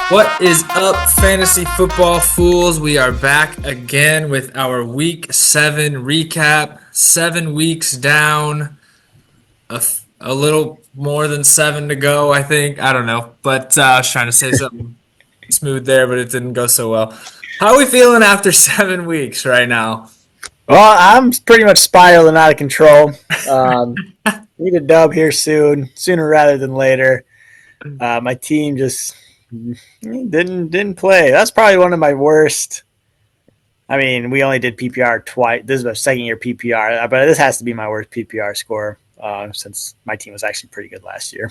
What is up, fantasy football fools? We are back again with our week 7 recap. 7 weeks down, a little more than 7 to go, I think. I don't know, but I was trying to say something smooth there, but it didn't go so well. How are we feeling after 7 weeks right now? Well, I'm pretty much spiraling out of control. Need a dub here soon, sooner rather than later. My team just didn't play. That's probably one of my worst. I mean, we only did PPR twice. This is my second year PPR, but this has to be my worst PPR score since my team was actually pretty good last year.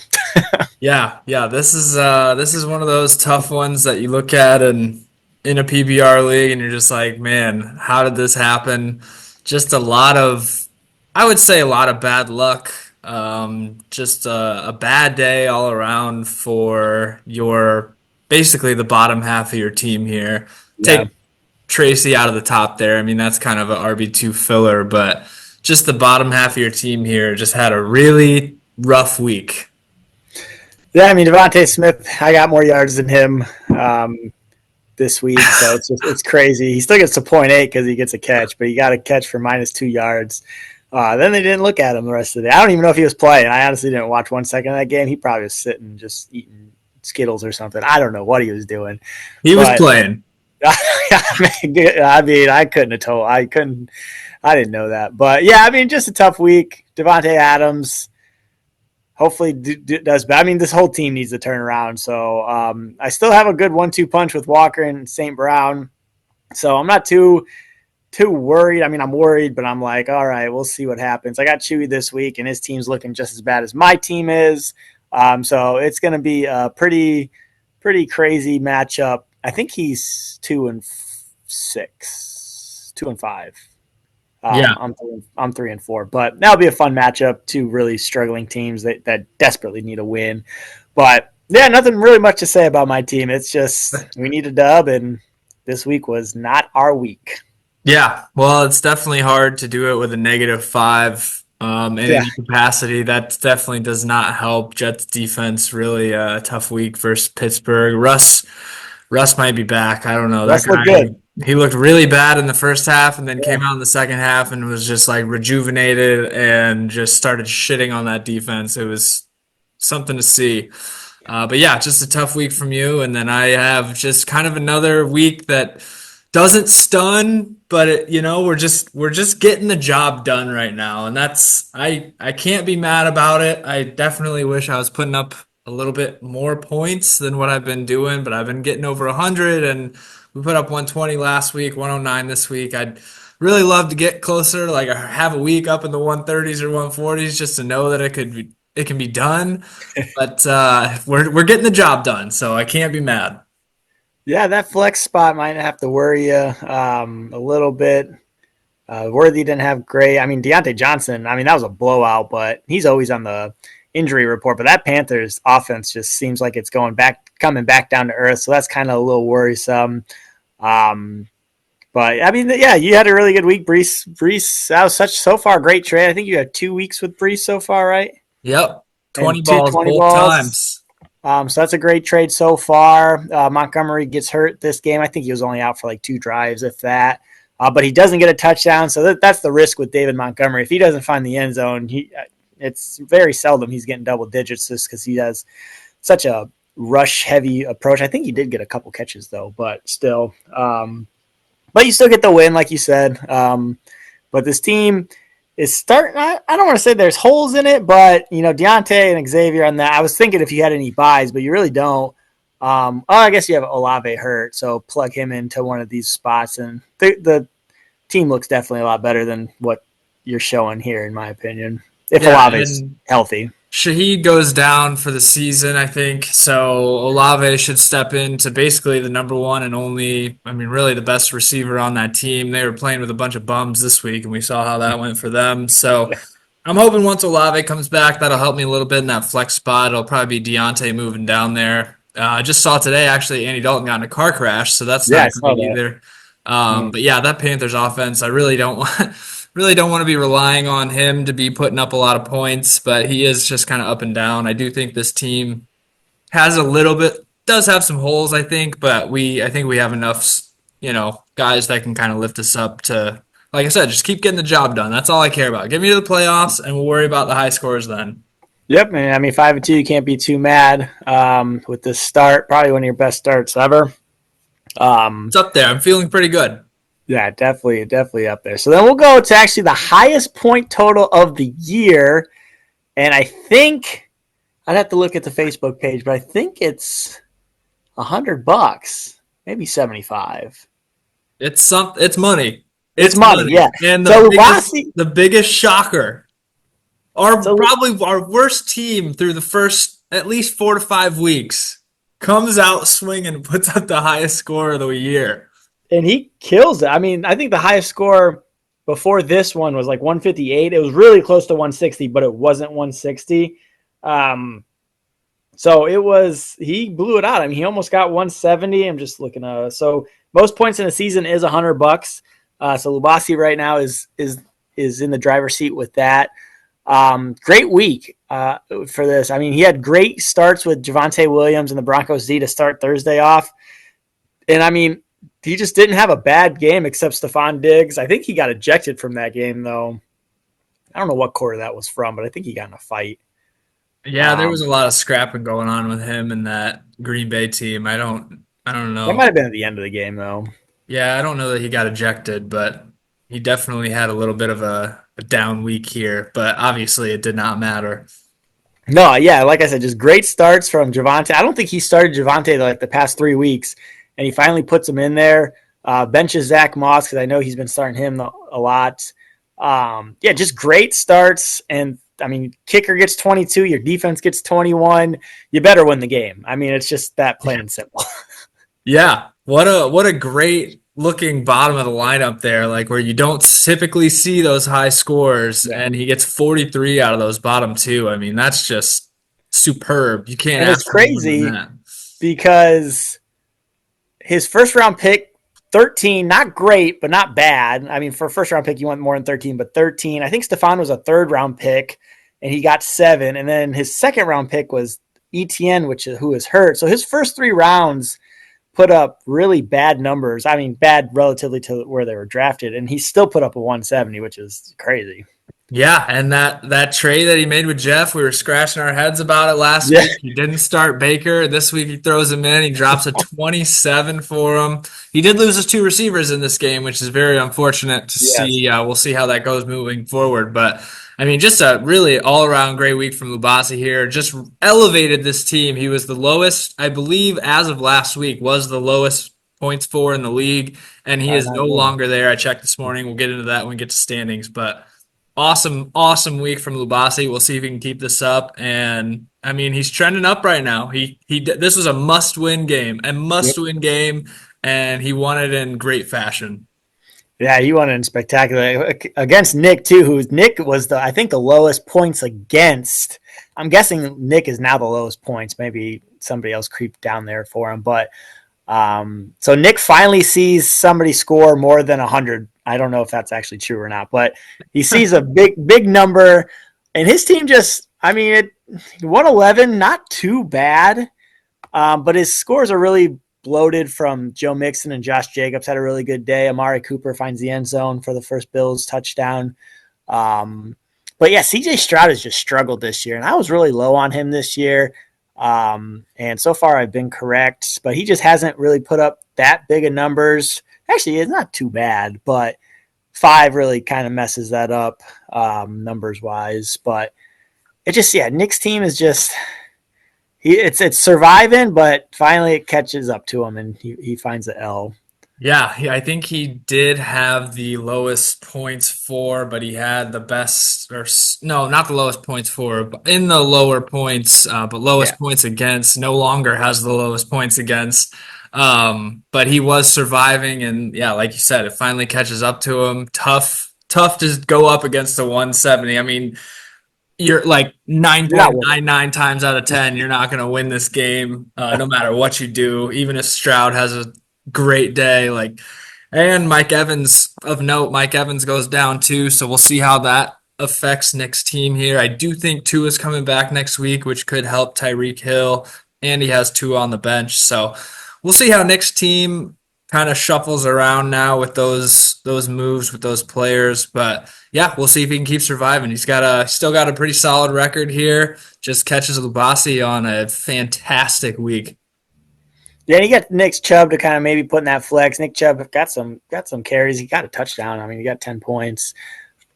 Yeah. This is one of those tough ones that you look at and in a PPR league, and you're just like, man, how did this happen? Just I would say a lot of bad luck. Just a bad day all around for your basically the bottom half of your team here. Yeah. Take Tracy out of the top there. I mean, that's kind of an RB2 filler, but just the bottom half of your team here just had a really rough week. Yeah, I mean, Devontae Smith, I got more yards than him this week, so it's crazy. He still gets to 0.8 because he gets a catch, but he got a catch for -2 yards. Then they didn't look at him the rest of the day. I don't even know if he was playing. I honestly didn't watch 1 second of that game. He probably was sitting just eating Skittles or something. I don't know what he was doing. He was But playing. I mean, I couldn't have told. I didn't know that. But yeah, I mean, just a tough week. Devontae Adams hopefully does better. I mean, this whole team needs to turn around. So I still have a good 1-2 punch with Walker and St. Brown. So I'm not too worried. I mean, I'm worried, but I'm like, all right, we'll see what happens. I got Chewy this week, and his team's looking just as bad as my team is. So it's going to be a pretty crazy matchup. I think he's 2-6, 2-5. Yeah. I'm 3-4, but that'll be a fun matchup. Two really struggling teams that desperately need a win. But yeah, nothing really much to say about my team. It's just we need a dub, and this week was not our week. Yeah, well, it's definitely hard to do it with a -5 in Yeah, any capacity. That definitely does not help. Jets defense really a tough week versus Pittsburgh. Russ might be back. I don't know. That Russ looked guy, good. he looked really bad in the first half and then came out in the second half and was just like rejuvenated and just started shitting on that defense. It was something to see. But yeah, just a tough week from you. And then I have just kind of another week that doesn't stun, but we're just getting the job done right now, and that's I can't be mad about it. I definitely wish I was putting up a little bit more points than what I've been doing, but I've been getting over 100, and we put up 120 last week, 109 this week. I'd really love to get closer, like have a week up in the 130s or 140s, just to know that it can be done. But we're getting the job done, so I can't be mad. Yeah, that flex spot might have to worry you a little bit. Worthy didn't have great. I mean, Deontay Johnson. I mean, that was a blowout, but he's always on the injury report. But that Panthers offense just seems like it's coming back down to earth. So that's kind of a little worrisome. Um, but I mean, yeah, you had a really good week, Brees. That was so far a great trade. I think you had 2 weeks with Brees so far, right? Yep, And 20 two balls twenty both balls. times. So that's a great trade so far. Montgomery gets hurt this game. I think he was only out for like 2 drives, if that. But he doesn't get a touchdown, so that's the risk with David Montgomery. If he doesn't find the end zone, it's very seldom he's getting double digits just because he has such a rush-heavy approach. I think he did get a couple catches, though, but still. But you still get the win, like you said. But this team is starting. I don't want to say there's holes in it, but Deontay and Xavier on that. I was thinking if you had any buys, but you really don't. I guess you have Olave hurt, so plug him into one of these spots, and the team looks definitely a lot better than what you're showing here, in my opinion. If Yeah, Olave's and healthy. Shaheed goes down for the season, I think. So Olave should step into basically the number one and only, I mean, really the best receiver on that team. They were playing with a bunch of bums this week, and we saw how that went for them. So I'm hoping once Olave comes back, that'll help me a little bit in that flex spot. It'll probably be Deontay moving down there. I just saw today, actually, Andy Dalton got in a car crash, so that's Yeah, I not saw great that. either. Mm. But yeah, that Panthers offense, I really don't want to be relying on him to be putting up a lot of points, but he is just kind of up and down. I do think this team has a little bit does have some holes, I think, but I think we have enough, guys that can kind of lift us up to, like I said, just keep getting the job done. That's all I care about. Get me to the playoffs, and we'll worry about the high scores then. Yep, and I mean 5-2, you can't be too mad with this start. Probably one of your best starts ever. It's up there. I'm feeling pretty good. Yeah, definitely up there. So then we'll go to actually the highest point total of the year, and I think I'd have to look at the Facebook page, but I think it's $100, maybe 75. It's money. It's money, yeah. And So the biggest shocker, So- probably our worst team through the first at least 4 to 5 weeks comes out swinging and puts up the highest score of the year. and he kills it. I mean, I think the highest score before this one was like 158. It was really close to 160, but it wasn't 160. So he blew it out. I mean, he almost got 170. I'm just looking at so most points in a season is $100. So Lubasi right now is in the driver's seat with that. Great week for this. I mean, he had great starts with Javonte Williams and the Broncos D to start Thursday off. And I mean, he just didn't have a bad game except Stephon Diggs. I think he got ejected from that game, though. I don't know what quarter that was from, but I think he got in a fight. Yeah, there was a lot of scrapping going on with him and that Green Bay team. I don't know. That might have been at the end of the game, though. Yeah, I don't know that he got ejected, but he definitely had a little bit of a down week here. But obviously, it did not matter. No, yeah, like I said, just great starts from Javonte. I don't think he started Javonte like the past 3 weeks, and he finally puts him in there. Benches Zach Moss because I know he's been starting him a lot. Yeah, just great starts. And I mean, kicker gets 22, your defense gets 21. You better win the game. I mean, it's just that plain and simple. Yeah, what a great looking bottom of the lineup there, like where you don't typically see those high scores, and he gets 43 out of those bottom two. I mean, that's just superb. You can't. And it's ask for more than crazy that. because his first round pick, 13, not great, but not bad. I mean, for a first round pick, you want more than 13, but 13. I think Stephon was a third round pick, and he got 7. And then his second round pick was Etienne, who is hurt. So his first 3 rounds put up really bad numbers. I mean, bad relatively to where they were drafted, and he still put up a 170, which is crazy. Yeah, and that trade that he made with Jeff, we were scratching our heads about it last week. He didn't start Baker. This week he throws him in. He drops a 27 for him. He did lose his 2 receivers in this game, which is very unfortunate to see. We'll see how that goes moving forward. But, I mean, just a really all-around great week from Lubasi here. Just elevated this team. He was the lowest, I believe, as of last week, was the lowest points for in the league, and he is no longer there. I checked this morning. We'll get into that when we get to standings, but awesome week from Lubasi. We'll see if he can keep this up. And I mean, he's trending up right now. This was a must-win game, and he won it in great fashion. Yeah, he won it in spectacular against Nick too. Nick was I think the lowest points against. I'm guessing Nick is now the lowest points. Maybe somebody else creeped down there for him, but so Nick finally sees somebody score more than 100. I don't know if that's actually true or not, but he sees a big number, and his team just, I mean, 111, not too bad, but his scores are really bloated from Joe Mixon and Josh Jacobs had a really good day. Amari Cooper finds the end zone for the first Bills touchdown. But yeah, CJ Stroud has just struggled this year, and I was really low on him this year. And so far I've been correct, but he just hasn't really put up that big of numbers. Actually, it's not too bad, but 5 really kind of messes that up numbers wise. But it just, Nick's team is just it's surviving, but finally it catches up to him and he finds the L. Yeah, I think he did have the lowest points for, but he had the best, or no, not the lowest points for, but in the lower points, but lowest points against. No longer has the lowest points against. But he was surviving, and yeah, like you said, it finally catches up to him. Tough to go up against a 170. I mean, you're like 9.99 times out of 10, you're not going to win this game, no matter what you do, even if Stroud has a great day. And Mike Evans, of note, Mike Evans goes down too, so we'll see how that affects Nick's team here. I do think Tua's coming back next week, which could help Tyreek Hill. and he has Tua on the bench. So we'll see how Nick's team kind of shuffles around now with those moves with those players. But yeah, we'll see if he can keep surviving. He's still got a pretty solid record here. Just catches Lubasi on a fantastic week. Yeah, you got Nick Chubb to kind of maybe put in that flex. Nick Chubb got some carries. He got a touchdown. I mean, he got 10 points.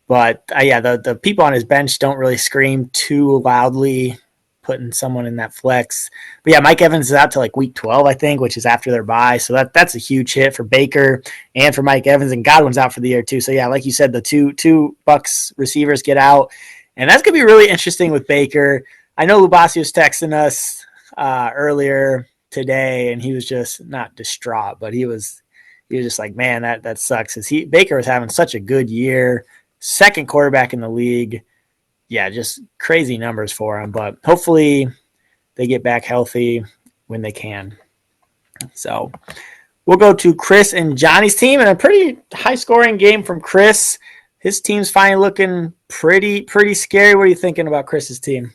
But yeah, the people on his bench don't really scream too loudly putting someone in that flex. But yeah, Mike Evans is out to like week 12, I think, which is after their bye. So that's a huge hit for Baker and for Mike Evans, and Godwin's out for the year too. So yeah, like you said, the two Bucks receivers get out, and that's gonna be really interesting with Baker. I know Lubasi was texting us earlier today, and he was just not distraught, but he was just like, man, that sucks. Baker was having such a good year, second quarterback in the league. Yeah, just crazy numbers for him, but hopefully they get back healthy when they can. So we'll go to Chris and Johnny's team, and a pretty high scoring game from Chris. His team's finally looking pretty scary. What are you thinking about Chris's team?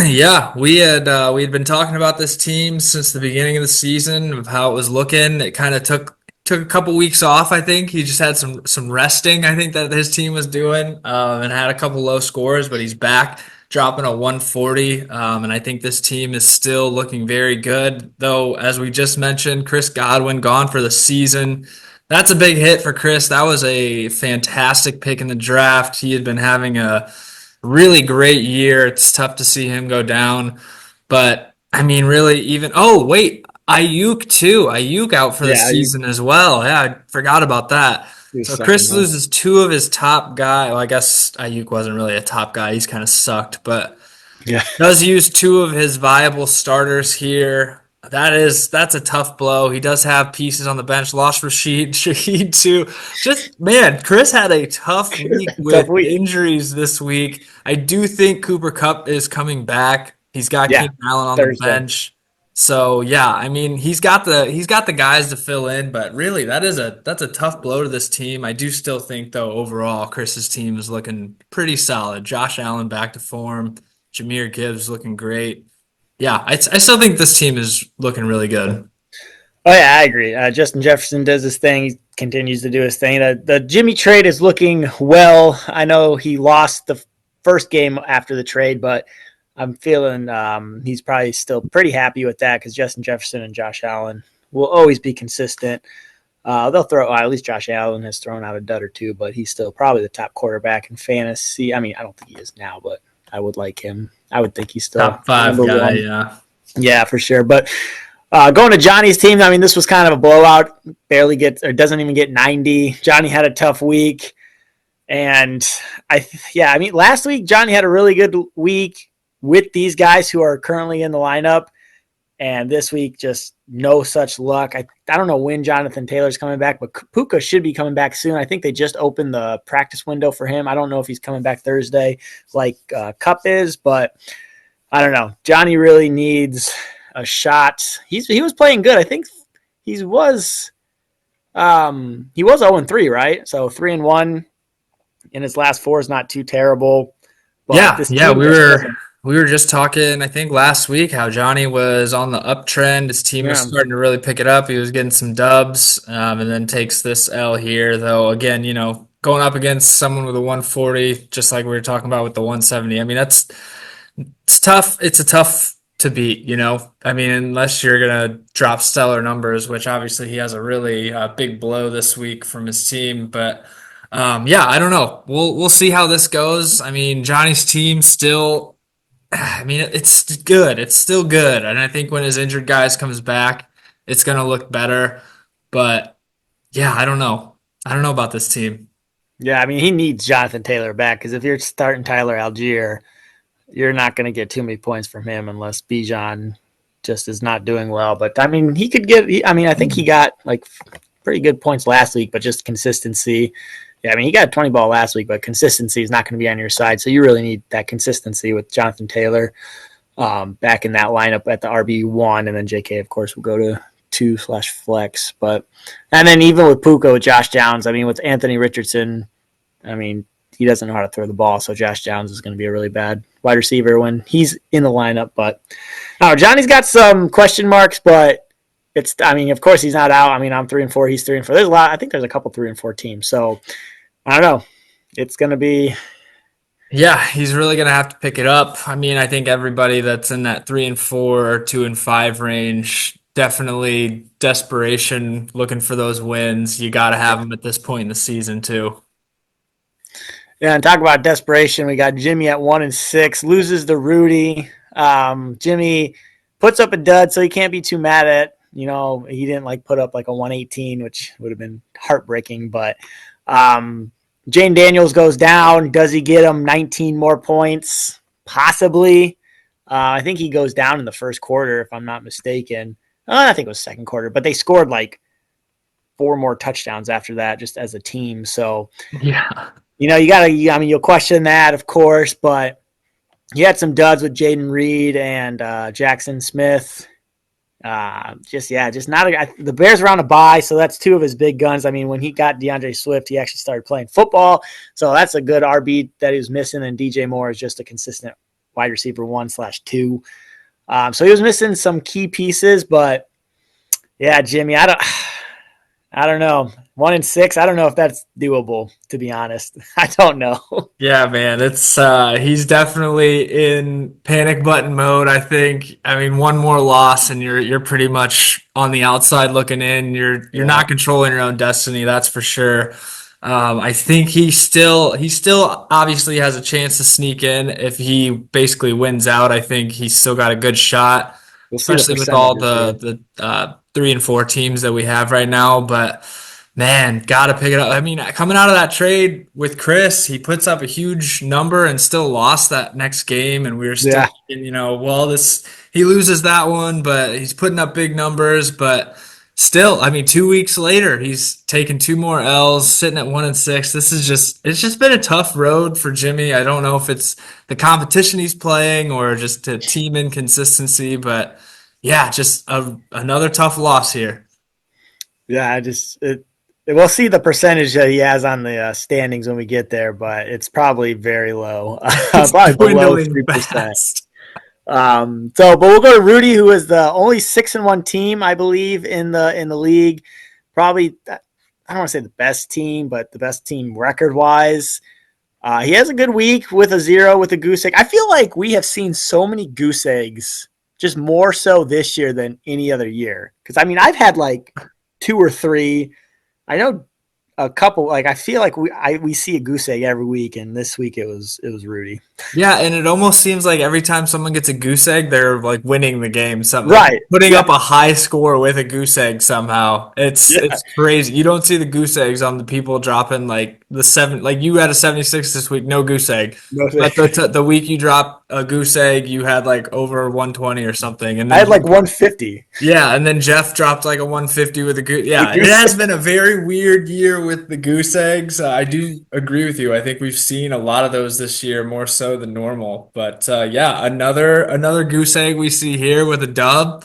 Yeah, we had been talking about this team since the beginning of the season of how it was looking. It kind of took a couple weeks off. I think he just had some resting. I think that his team was doing, and had a couple low scores, but he's back, dropping a 140. And I think this team is still looking very good. Though, as we just mentioned, Chris Godwin gone for the season. That's a big hit for Chris. That was a fantastic pick in the draft. He had been having a really great year. It's tough to see him go down, but I mean, really, even oh wait, Ayuk too. Ayuk out for the Yeah, season as well. Yeah, I forgot about that. you So sucking Chris now. loses two of his top guy. Well, I guess Ayuk wasn't really a top guy. He's kind of sucked, but Yeah. does use two of his viable starters here. That's a tough blow. He does have pieces on the bench. Lost Rashid Shaheed too. Just man, Chris had a tough week Tough with week. injuries this week. I do think Cooper Kupp is coming back. He's got Yeah, Keenan Allen on the Thursday. bench. So yeah, I mean he's got the guys to fill in, but really that's a tough blow to this team. I do still think though overall Chris's team is looking pretty solid. Josh Allen back to form. Jahmyr Gibbs looking great. Yeah, I still think this team is looking really good. Oh yeah, I agree. Justin Jefferson does his thing. He continues to do his thing. The Jimmy trade is looking well. I know he lost the first game after the trade, but I'm feeling he's probably still pretty happy with that because Justin Jefferson and Josh Allen will always be consistent. They'll throw, at least Josh Allen has thrown out a dud or two, but he's still probably the top quarterback in fantasy. I mean, I don't think he is now, but I would like him. I would think he's still Top five number guy, one. yeah. Yeah, for sure. But going to Johnny's team, I mean, this was kind of a blowout. Barely gets or doesn't even get 90. Johnny had a tough week, and I mean, last week Johnny had a really good week with these guys who are currently in the lineup, and this week just no such luck. I don't know when Jonathan Taylor's coming back, but Puka should be coming back soon. I think they just opened the practice window for him. I don't know if he's coming back Thursday like Cup is, but I don't know. Johnny really needs a shot. He was playing good. I think he was 0-3, right? So 3-1 in his last four is not too terrible. But Yeah, this yeah, team we just were doesn't. we were just talking, I think last week, how Johnny was on the uptrend. His team was Yeah, starting to really pick it up. He was getting some dubs, and then takes this L here. Though again, going up against someone with a 140, just like we were talking about with the 170. I mean, it's tough. It's a tough to beat. I mean, unless you're gonna drop stellar numbers, which obviously he has a really big blow this week from his team. But yeah, I don't know. We'll see how this goes. I mean, Johnny's team still. I mean, it's good. It's still good, and I think when his injured guys comes back, it's gonna look better. But yeah, I don't know. I don't know about this team. yeah. I mean, he needs Jonathan Taylor back because if you're starting Tyler Algier, you're not going to get too many points from him unless Bijan just is not doing well. But I mean, he could get. I mean, I think he got like pretty good points last week, but just consistency. Yeah, I mean, he got a 20 ball last week, but consistency is not going to be on your side. So you really need that consistency with Jonathan Taylor back in that lineup at the RB1. And then JK, of course, will go to 2/flex. And then even with Puka, with Josh Downs, I mean, with Anthony Richardson, I mean, he doesn't know how to throw the ball. So Josh Downs is going to be a really bad wide receiver when he's in the lineup. But Johnny's got some question marks, but of course he's not out. I mean, I'm 3-4, he's 3-4. There's a lot. I think there's a couple 3-4 teams. So I don't know. It's going to be. Yeah, he's really gonna have to pick it up. I mean, I think everybody that's in that 3-4 or 2-5 range, definitely desperation, looking for those wins. You got to have them at this point in the season too. Yeah, and talk about desperation. We got Jimmy at 1-6, loses to Rudy. Jimmy puts up a dud, so he can't be too mad at. He didn't put up like a 118, which would have been heartbreaking. But Jane Daniels goes down. Does he get him 19 more points? Possibly. I think he goes down in the first quarter, if I'm not mistaken. I think it was second quarter, but they scored like 4 more touchdowns after that, just as a team. So, Yeah. you'll question that, of course, but he had some duds with Jaden Reed and Jackson Smith. The Bears are on a bye, so that's 2 of his big guns. I mean, when he got DeAndre Swift, he actually started playing football, so that's a good RB that he was missing. And DJ Moore is just a consistent wide receiver 1/2. So he was missing some key pieces, but yeah, Jimmy, I don't know. 1-6, I don't know if that's doable, to be honest. I don't know. Yeah, man, it's he's definitely in panic button mode, I think. I mean, one more loss and you're pretty much on the outside looking in. You're not controlling your own destiny, that's for sure. I think he still obviously has a chance to sneak in if he basically wins out. I think he's still got a good shot, We'll see the especially with all percentages the 3-4 teams that we have right now. But man, gotta pick it up. I mean, coming out of that trade with Chris, he puts up a huge number and still lost that next game, and we were still thinking, he loses that one, but he's putting up big numbers. But still, I mean, 2 weeks later, he's taken 2 more L's, sitting at 1-6. It's just been a tough road for Jimmy. I don't know if it's the competition he's playing or just a team inconsistency, but yeah, just another tough loss here. Yeah, we'll see the percentage that he has on the standings when we get there, but it's probably very low. Probably below 3%. But we'll go to Rudy, who is the only 6-1 team, I believe, in the league. Probably, I don't want to say the best team, but the best team record-wise. He has a good week with a 0 with a goose egg. I feel like we have seen so many goose eggs, just more so this year than any other year. Because, I mean, I've had like 2 or 3. I know a couple. Like, I feel like we see a goose egg every week, and this week it was Rudy. Yeah, and it almost seems like every time someone gets a goose egg, they're like winning the game. Something Right. like putting up a high score with a goose egg somehow. It's crazy. You don't see the goose eggs on the people dropping like the 7. Like you had a 76 this week, no goose egg. But the week you drop a goose egg, you had like over 120 or something. And then I had like 150. Yeah, and then Jeff dropped like a 150 with a goose. Yeah, it has been a very weird year with the goose eggs. I do agree with you. I think we've seen a lot of those this year, more so than normal. But yeah, another goose egg we see here with a dub.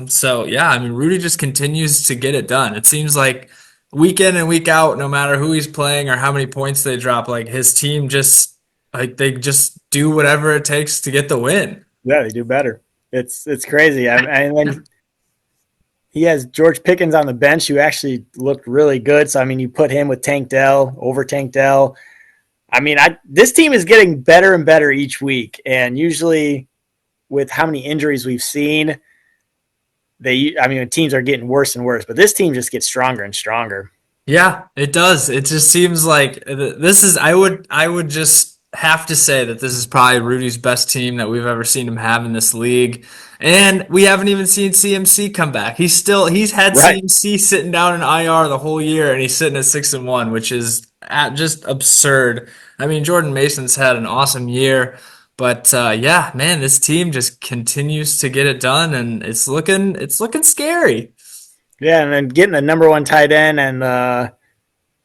So yeah, I mean, Rudy just continues to get it done. It seems like week in and week out, no matter who he's playing or how many points they drop, like his team they just do whatever it takes to get the win. Yeah, they do better. It's crazy. And then he has George Pickens on the bench, who actually looked really good. So, I mean, you put him with Tank Dell over Tank Dell. I mean, this team is getting better and better each week. And usually with how many injuries we've seen, teams are getting worse and worse. But this team just gets stronger and stronger. Yeah, it does. It just seems like this is, I would just have to say that this is probably Rudy's best team that we've ever seen him have in this league. And we haven't even seen CMC come back. He's had CMC sitting down in IR the whole year, and he's sitting at 6-1, which is just absurd. I mean, Jordan Mason's had an awesome year, but yeah, man, this team just continues to get it done, and it's looking scary. Yeah, and then getting a number 1 tight end and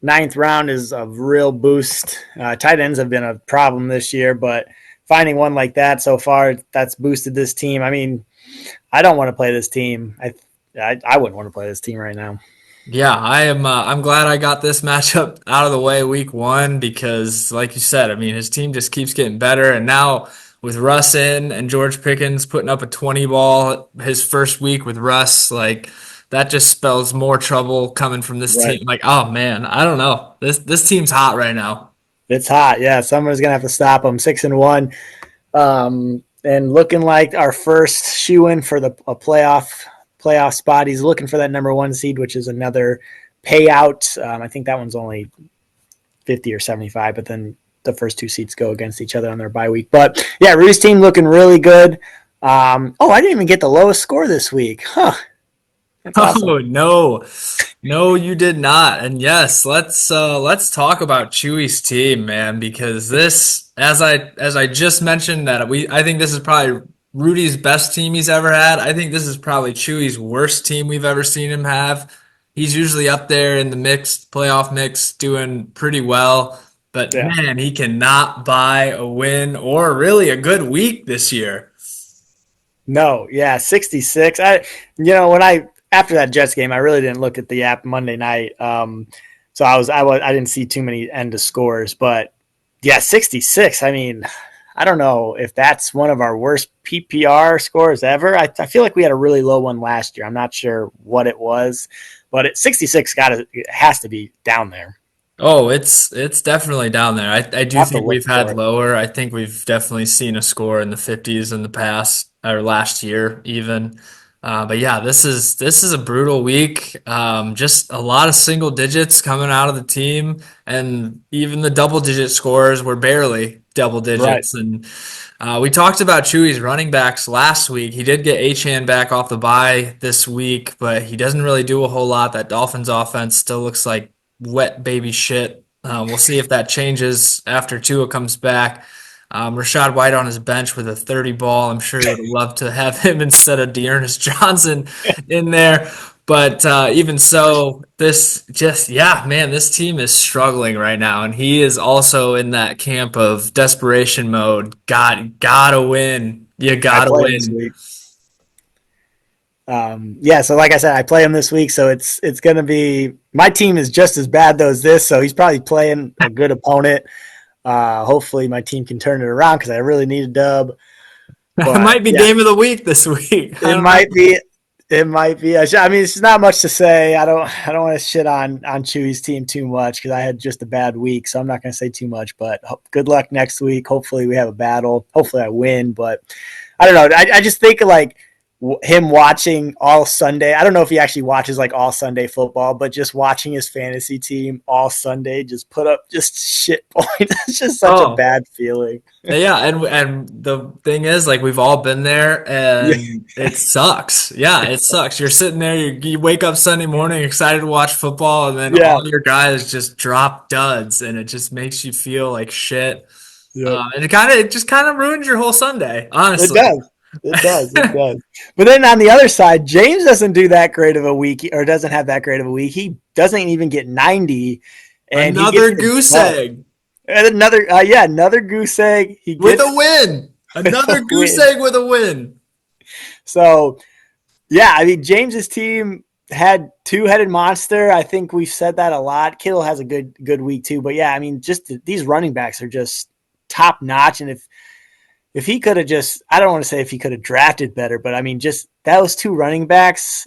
9th round is a real boost. Tight ends have been a problem this year, but finding one like that so far, that's boosted this team. I mean, I don't want to play this team. I wouldn't want to play this team right now. Yeah, I am. I'm glad I got this matchup out of the way week one because, like you said, I mean, his team just keeps getting better, and now with Russ in and George Pickens putting up a 20 ball his first week with Russ, like that just spells more trouble coming from this Right. team. Like, oh man, I don't know. This team's hot right now. It's hot. Yeah, someone's gonna have to stop them. 6-1, and looking like our first shoe in for the a playoff spot. He's looking for that number one seed, which is another payout. I think that one's only 50 or 75, but then the first two seats go against each other on their bye week. But yeah, Rudy's team looking really good. I didn't even get the lowest score this week. Huh. That's awesome. Oh no. No, you did not. And yes, let's talk about Chewy's team, man, because this as I just mentioned that I think this is probably Rudy's best team he's ever had. I think this is probably Chewy's worst team we've ever seen him have. He's usually up there in the mixed playoff mix doing pretty well, but Yeah. man, he cannot buy a win or really a good week this year. No, yeah, 66. When after that Jets game, I really didn't look at the app Monday night. So I didn't see too many end of scores, but yeah, 66. I mean, I don't know if that's one of our worst PPR scores ever. I feel like we had a really low one last year. I'm not sure what it was, but 66 it has to be down there. Oh, it's definitely down there. I I do have to think look we've for had it. lower. I think we've definitely seen a score in the 50s in the past or last year even. But yeah, this is a brutal week. Just a lot of single digits coming out of the team, and even the double digit scores were barely double Right. digits. And we talked about Chewy's running backs last week. He did get Achane back off the bye this week, but he doesn't really do a whole lot. That Dolphins offense still looks like wet baby shit. We'll see if that changes after Tua comes back. Rashad White on his bench with a 30 ball. I'm sure he would love to have him instead of Dearness Johnson in there. But even so, yeah, man, this team is struggling right now. And he is also in that camp of desperation mode. Gotta win. You I gotta play him this win. week. Yeah, so like I said, I play him this week, so it's gonna be my team is just as bad though as this, so he's probably playing a good opponent. Hopefully, my team can turn it around because I really need a dub. It But might be yeah, game of the week this week. I it don't know. might be. It might be. I mean, it's not much to say. I don't want to shit on Chewy's team too much because I had just a bad week, so I'm not going to say too much. But good luck next week. Hopefully, we have a battle. Hopefully, I win. But I don't know. I just think like him watching all Sunday. I don't know if he actually watches like all Sunday football, but just watching his fantasy team all Sunday just put up just shit points. It's just such a Oh, bad feeling. yeah, and the thing is, like we've all been there, Yeah, and it sucks. Yeah, it sucks. You're sitting there, you wake up Sunday morning excited to watch football, and then yeah, all your guys just drop duds, and it just makes you feel like shit. yep. And it just kind of ruins your whole Sunday, It honestly. does. It does. It does. But then on the other side, James doesn't do that great of a week or doesn't have that great of a week. He doesn't even get 90 and he gets Another the goose dub. egg And another goose egg. He with a gets win. a Another goose win. egg with a win. So, yeah, I mean, James's team had two-headed monster. I think we've said that a lot. Kittle has a good week too. But yeah, I mean, just these running backs are just top notch. And if he could have just, I don't want to say if he could have drafted better, but I mean, just those two running backs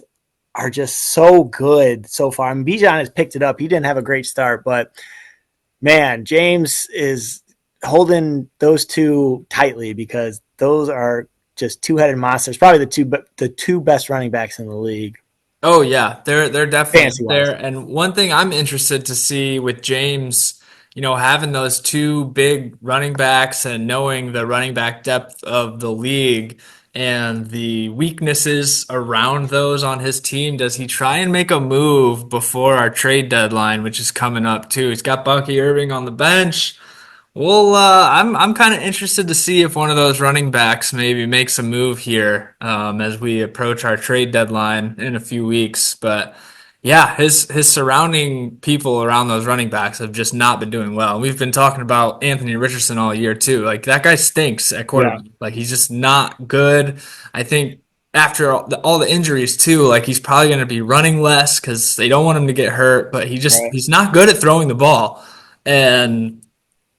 are just so good so far. I mean, Bijan has picked it up. He didn't have a great start, but man, James is holding those two tightly because those are just two-headed monsters. Probably the two best running backs in the league, Oh yeah, they're definitely fantasy up wise. there. And one thing I'm interested to see with James, having those two big running backs and knowing the running back depth of the league and the weaknesses around those on his team, does he try and make a move before our trade deadline, which is coming up too? He's got Bucky Irving on the bench. Well, I'm kind of interested to see if one of those running backs maybe makes a move here as we approach our trade deadline in a few weeks. But yeah, his surrounding people around those running backs have just not been doing well. We've been talking about Anthony Richardson all year too. Like that guy stinks at Yeah. quarterback. Like he's just not good. I think after all the injuries too, like he's probably going to be running less because they don't want him to get hurt. But Right. he's not good at throwing the ball. And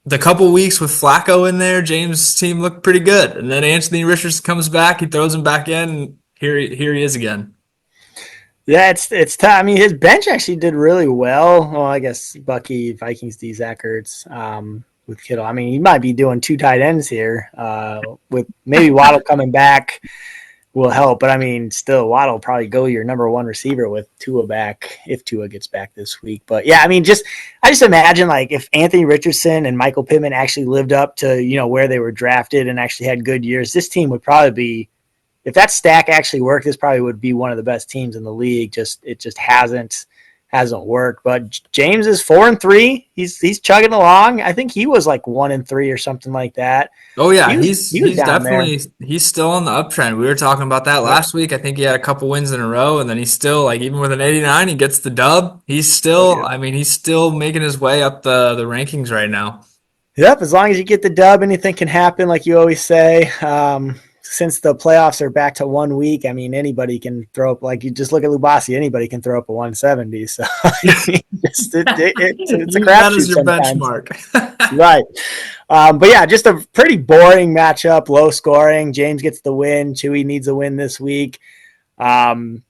the couple weeks with Flacco in there, James' team looked pretty good. And then Anthony Richardson comes back, he throws him back in, and here he is again. Yeah, it's tough. I mean, his bench actually did really well. Well, I guess Bucky, Vikings, D. Zach Ertz, with Kittle. I mean, he might be doing two tight ends here. With maybe Waddle coming back will help, but I mean, still Waddle will probably go your number one receiver with Tua back if Tua gets back this week. But yeah, I mean, I just imagine like if Anthony Richardson and Michael Pittman actually lived up to where they were drafted and actually had good years, this team would probably be, if that stack actually worked, this probably would be one of the best teams in the league. It just hasn't worked. But James is 4-3. He's chugging along. I think he was like 1-3 or something like that. Oh yeah, He was he's down there. definitely he's still on the uptrend. We were talking about that last week. I think he had a couple wins in a row, and then he's still like even with an 89, he gets the dub. He's Oh, still, yeah. I mean, he's still making his way up the rankings right now. Yep, as long as you get the dub, anything can happen, like you always say. Since the playoffs are back to 1 week, I mean, anybody can throw up. Like you just look at Lubasi, anybody can throw up a 170. So it's a Use that as crapshoot your sometimes, benchmark. right? But yeah, just a pretty boring matchup, low scoring. James gets the win. Chewy needs a win this week. Um,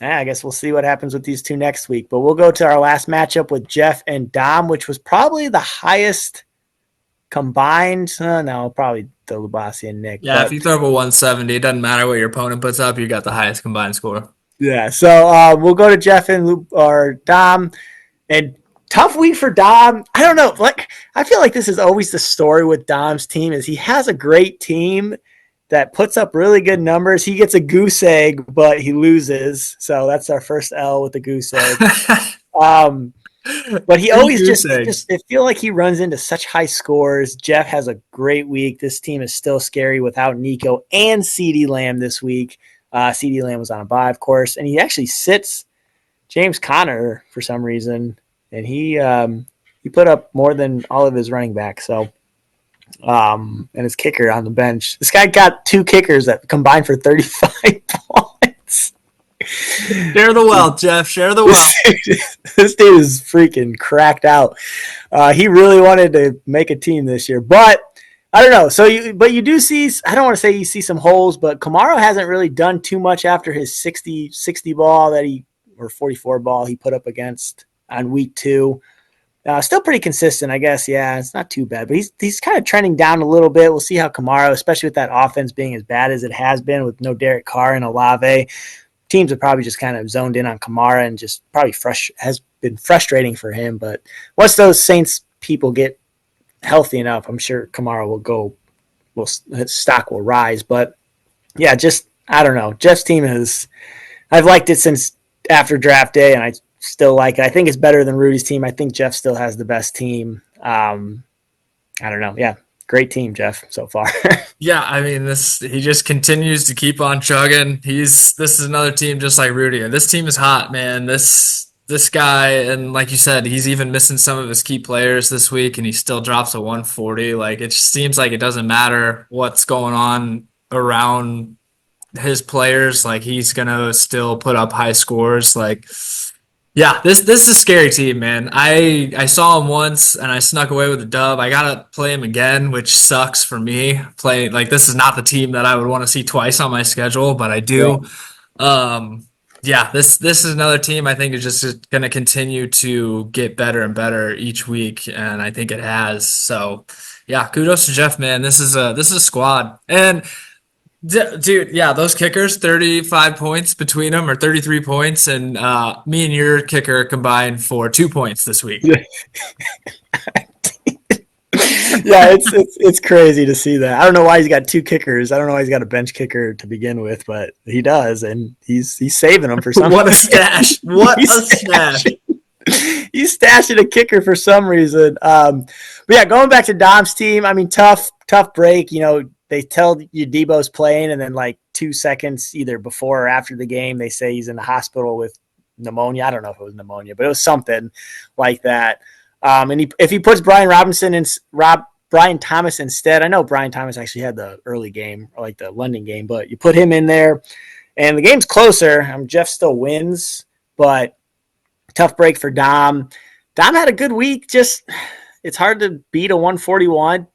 I guess we'll see what happens with these two next week. But we'll go to our last matchup with Jeff and Dom, which was probably the highest combined. No, probably the Lubasi and Nick. Yeah, if But you throw up a 170, it doesn't matter what your opponent puts up, you got the highest combined score. yeah, so we'll go to Jeff and or Dom. And tough week for Dom. I don't know. Like I feel like this is always the story with Dom's team is he has a great team that puts up really good numbers. He gets a goose egg, but he loses. So that's our first L with the goose egg. Um, but he Three always goose just eggs. I feel like he runs into such high scores. Jeff has a great week. This team is still scary without Nico and CD Lamb this week. CD Lamb was on a bye, of course, and he actually sits James Conner for some reason, and he put up more than all of his running backs. So and his kicker on the bench. This guy got two kickers that combined for 35 points. Share the wealth, Jeff. Share the wealth. This dude is freaking cracked out. He really wanted to make a team this year, but I don't know. So you do see, I don't want to say you see some holes, but Kamara hasn't really done too much after his 60 ball or 44 ball he put up against on week 2. Still pretty consistent, I guess. Yeah, it's not too bad, but he's kind of trending down a little bit. We'll see how Kamara, especially with that offense being as bad as it has been with no Derek Carr and Olave, teams have probably just kind of zoned in on Kamara and just probably has been frustrating for him. But once those Saints people get healthy enough, I'm sure Kamara his stock will rise. But yeah, just I don't know. Jeff's team I've liked it since after draft day, and I still like it. I think it's better than Rudy's team. I think Jeff still has the best team. I don't know. Yeah, great team, Jeff, so far. Yeah, I mean he just continues to keep on chugging. This is another team just like Rudy. And this team is hot, man. This guy, and like you said, he's even missing some of his key players this week and he still drops a 140. Like it just seems like it doesn't matter what's going on around his players, like he's gonna still put up high scores. Like yeah, this is a scary team, man. I saw him once and I snuck away with a dub. I gotta play him again, which sucks for me. Play like this is not the team that I would want to see twice on my schedule, but I Right. do. Um, yeah, this is another team I think is just going to continue to get better and better each week, and I think it has. So, yeah, kudos to Jeff, man. This is a squad, and dude, yeah, those kickers, 35 points between them, or 33 points, and me and your kicker combined for 2 points this week. Yeah, it's crazy to see that. I don't know why he's got two kickers. I don't know why he's got a bench kicker to begin with, but he does, and he's saving them for some. What a stash! What a stash! He's stashing a kicker for some reason. But yeah, going back to Dom's team, I mean, tough break. You know, they tell you Debo's playing, and then like 2 seconds either before or after the game, they say he's in the hospital with pneumonia. I don't know if it was pneumonia, but it was something like that. And if he puts Brian Thomas instead, I know Brian Thomas actually had the early game or like the London game, but you put him in there And the game's closer. Jeff still wins, but tough break for Dom. Dom had a good week. Just it's hard to beat a 141.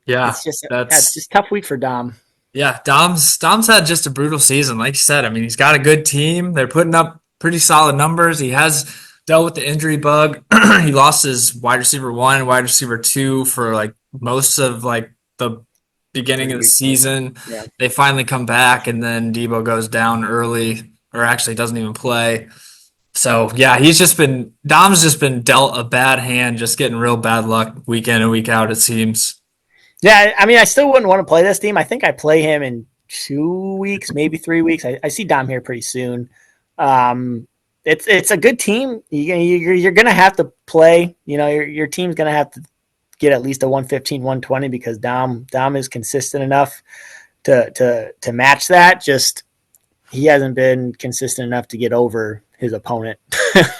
Yeah, It's just it's that's just tough week for Dom. yeah. Dom's had just a brutal season, like you said. I mean, he's got a good team. They're putting up pretty solid numbers. He has dealt with the injury bug. He lost his wide receiver one, wide receiver two for like most of like the beginning of the 3 weeks. season. Yeah. They finally come back, and then Debo goes down early, or actually doesn't even play. So yeah, Dom's just been dealt a bad hand, just getting real bad luck week in and week out, it seems. Yeah, I mean, I still wouldn't want to play this team. I think I play him in 2 weeks, maybe 3 weeks. I see Dom here pretty soon. It's a good team. You're going to have to play. Your team's going to have to get at least a 115, 120 because Dom is consistent enough to match that. Just he hasn't been consistent enough to get over his opponent.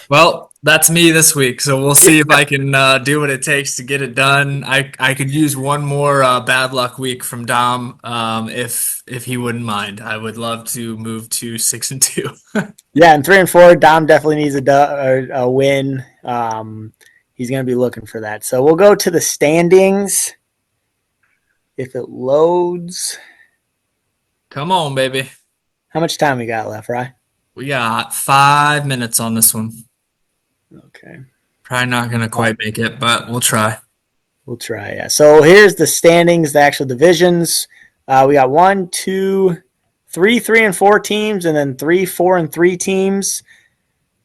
Well, that's me this week, so we'll see if I can do what it takes to get it done. I could use one more bad luck week from Dom, if he wouldn't mind. I would love to move to 6-2. Yeah, and 3-4, Dom definitely needs a win. He's going to be looking for that. So we'll go to the standings. If it loads. Come on, baby. How much time we got left, right? We got 5 minutes on this one. Okay. Probably not gonna quite make it, but we'll try. We'll try, yeah. So here's the standings, the actual divisions. We got 1, 2, 3, 3-4 teams, and then 3, 4-3 teams.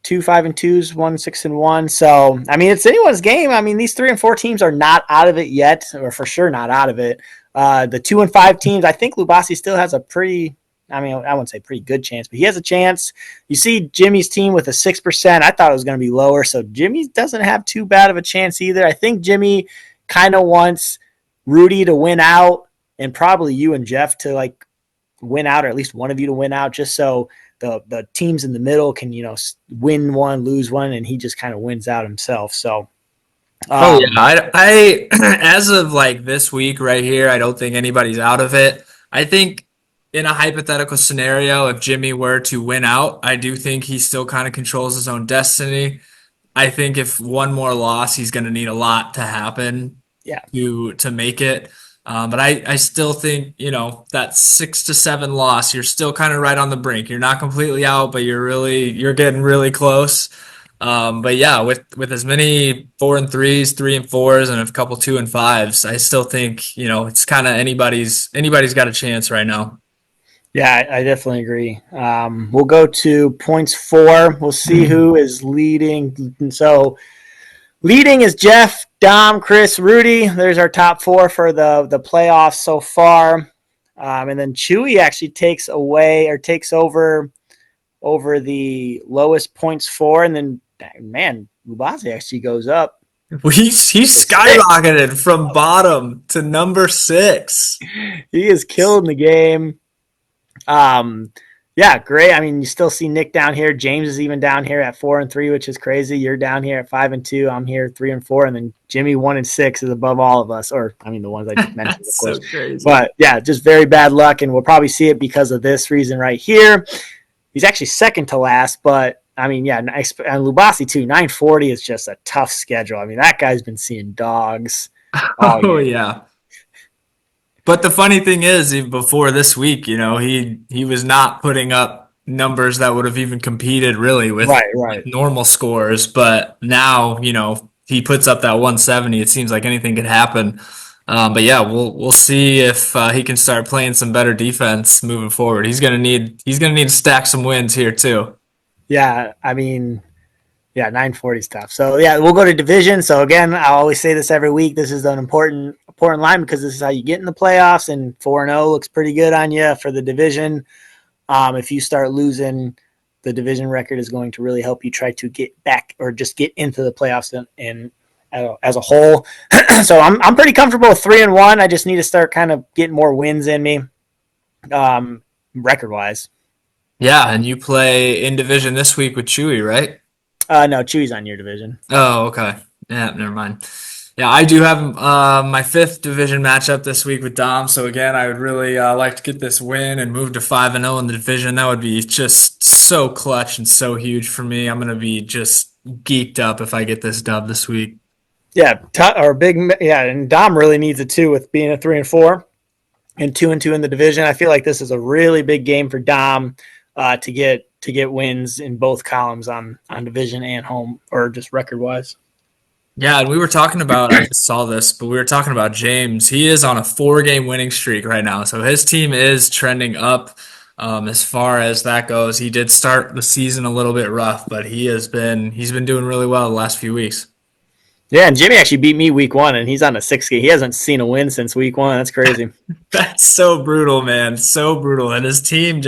2 5-2s, 1 6-1. So I mean, it's anyone's game. I mean, these 3 and 4 teams are not out of it yet, or for sure not out of it. The 2 and 5 teams, I think Lubasi still has a pretty. I mean, I wouldn't say pretty good chance, but he has a chance. You see Jimmy's team with a 6%. I thought it was going to be lower, so Jimmy doesn't have too bad of a chance either. I think Jimmy kind of wants Rudy to win out, and probably you and Jeff to like win out, or at least one of you to win out, just so the teams in the middle can win one, lose one, and he just kind of wins out himself. So. Oh yeah, I as of like this week right here, I don't think anybody's out of it. I think in a hypothetical scenario, if Jimmy were to win out, I do think he still kind of controls his own destiny. I think if one more loss, he's going to need a lot to happen to make it. But I still think, that 6 to 7 loss, you're still kind of right on the brink. You're not completely out, but you're getting really close. But yeah, with as many 4-3s, 3-4s, and a couple 2 and 5s, I still think, it's kind of anybody's got a chance right now. Yeah, I definitely agree. We'll go to points 4. We'll see who is leading. And so leading is Jeff, Dom, Chris, Rudy. There's our top 4 for the playoffs so far. And then Chewy actually takes over the lowest points 4. And then, man, Lubasi actually goes up. He skyrocketed from bottom to number 6. He is killing the game. Yeah, great. I mean, you still see Nick down here. James is even down here at 4-3, which is crazy. You're down here at 5-2. I'm here 3-4, and then Jimmy 1-6 is above all of us. Or I mean, the ones I just mentioned, of course. So crazy. But yeah, just very bad luck, and we'll probably see it because of this reason right here. He's actually second to last, but I mean, yeah, and Lubasi too. 940 is just a tough schedule. I mean, that guy's been seeing dogs. Oh yeah. But the funny thing is, before this week, he was not putting up numbers that would have even competed really with normal scores. But now, he puts up that 170. It seems like anything could happen. But yeah, we'll see if he can start playing some better defense moving forward. He's gonna need to stack some wins here too. Yeah, I mean, yeah, 940 is tough. So yeah, we'll go to division. So again, I always say this every week. This is an important line because this is how you get in the playoffs. And 4-0 looks pretty good on you for the division. If you start losing, the division record is going to really help you try to get back or just get into the playoffs and as a whole. So I'm pretty comfortable with 3-1. I just need to start kind of getting more wins in me, record wise. Yeah, and you play in division this week with Chewy, right? No, Chewy's on your division. Oh, okay. Yeah, never mind. Yeah, I do have my fifth division matchup this week with Dom. So again, I would really like to get this win and move to 5-0 in the division. That would be just so clutch and so huge for me. I'm gonna be just geeked up if I get this dub this week. Yeah, and Dom really needs it too with being a 3-4 and 2-2 in the division. I feel like this is a really big game for Dom to get wins in both columns on division and home, or just record wise. Yeah, and we were talking about, I just saw this, but we were talking about James. He is on a 4-game winning streak right now. So his team is trending up as far as that goes. He did start the season a little bit rough, but he's been doing really well the last few weeks. Yeah, and Jimmy actually beat me week 1, and he's on a 6-game. He hasn't seen a win since week 1. That's crazy. That's so brutal, man. So brutal. And his team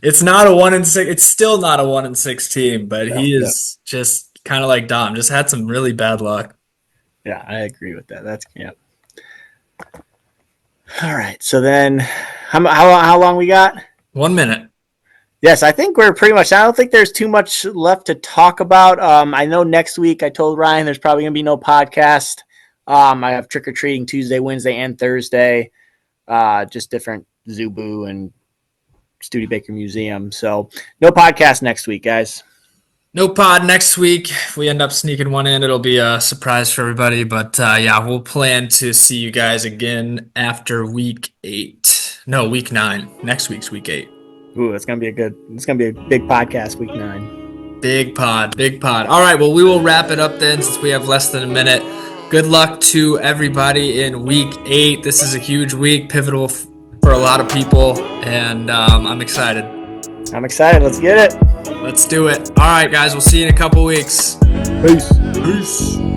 it's not a 1-6. It's still not a 1-6 team, but he is just kind of like Dom, just had some really bad luck. Yeah, I agree with that. Yeah. All right. So then how long we got? 1 minute. Yes, I think we're pretty much. I don't think there's too much left to talk about. I know next week I told Ryan there's probably gonna be no podcast. I have trick or treating Tuesday, Wednesday, and Thursday. Just different Zubu and Studebaker Museum. So no podcast next week, guys. No pod next week. If we end up sneaking one in, it'll be a surprise for everybody. But yeah, we'll plan to see you guys again after week 8. No, week 9. Next week's week 8. Ooh, it's gonna be a big podcast, week 9. Big pod, big pod. All right, well, we will wrap it up then since we have less than a minute. Good luck to everybody in week 8. This is a huge week, pivotal for a lot of people, and I'm excited. Let's get it. Let's do it. All right, guys, we'll see you in a couple weeks. Peace. Peace.